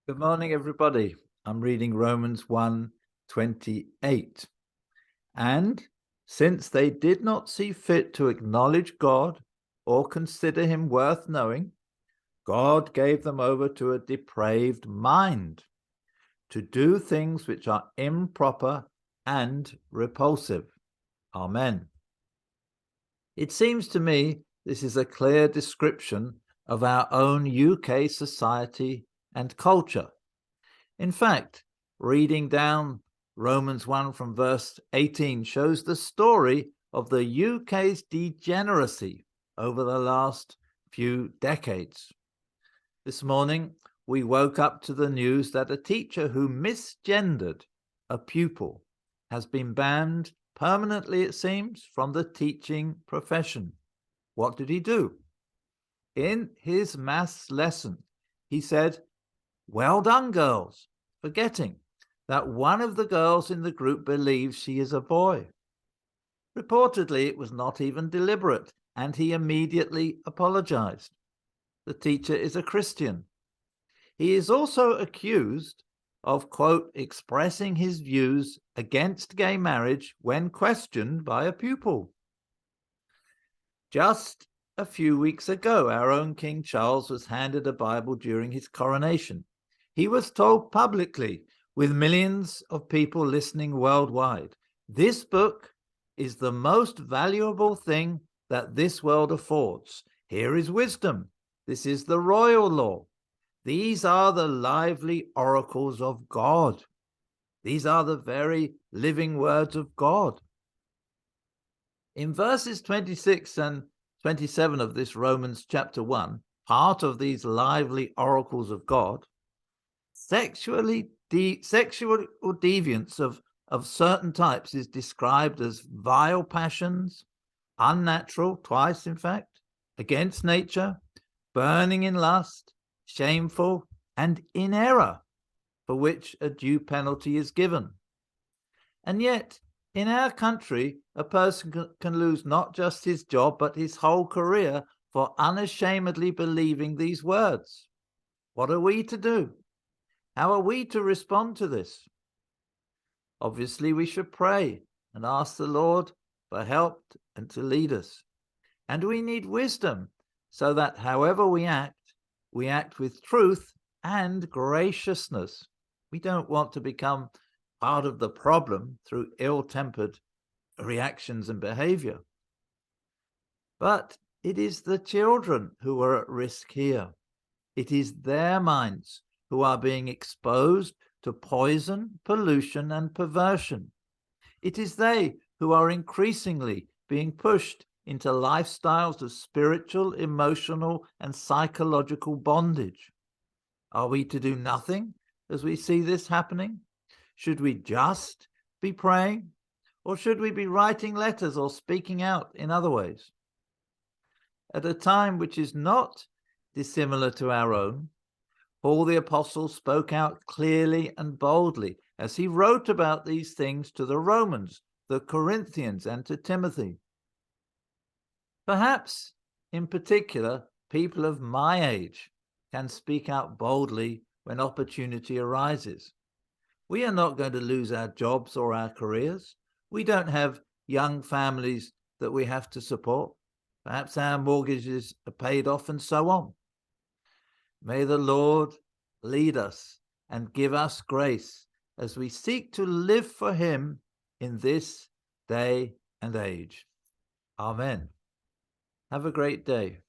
Good morning, everybody. I'm reading Romans 1:28. And since they did not see fit to acknowledge God or consider him worth knowing, God gave them over to a depraved mind to do things which are improper and repulsive. Amen. It seems to me this is a clear description of our own UK society and culture. In fact, reading down Romans 1 from verse 18 shows the story of the UK's degeneracy over the last few decades. This morning, we woke up to the news that a teacher who misgendered a pupil has been banned permanently, it seems, from the teaching profession. What did he do? In his maths lesson, he said, "Well done, girls," forgetting that one of the girls in the group believes she is a boy. Reportedly, it was not even deliberate, and he immediately apologized. The teacher is a Christian. He is also accused of, quote, expressing his views against gay marriage when questioned by a pupil. Just a few weeks ago, our own King Charles was handed a Bible during his coronation. He was told publicly, with millions of people listening worldwide, this book is the most valuable thing that this world affords. Here is wisdom. This is the royal law. These are the lively oracles of God. These are the very living words of God. In verses 26 and 27 of this Romans chapter 1, part of these lively oracles of God, sexual deviance of certain types is described as vile passions, unnatural, twice in fact, against nature, burning in lust, shameful, and in error, for which a due penalty is given. And yet, in our country, a person can lose not just his job, but his whole career for unashamedly believing these words. What are we to do? How are we to respond to this? Obviously, we should pray and ask the Lord for help and to lead us. And we need wisdom so that however we act with truth and graciousness. We don't want to become part of the problem through ill-tempered reactions and behavior. But it is the children who are at risk here. It is their minds who are being exposed to poison, pollution, and perversion. It is they who are increasingly being pushed into lifestyles of spiritual, emotional, and psychological bondage. Are we to do nothing as we see this happening? Should we just be praying? Or should we be writing letters or speaking out in other ways? At a time which is not dissimilar to our own, Paul the Apostle spoke out clearly and boldly as he wrote about these things to the Romans, the Corinthians, and to Timothy. Perhaps, in particular, people of my age can speak out boldly when opportunity arises. We are not going to lose our jobs or our careers. We don't have young families that we have to support. Perhaps our mortgages are paid off and so on. May the Lord lead us and give us grace as we seek to live for him in this day and age. Amen. Have a great day.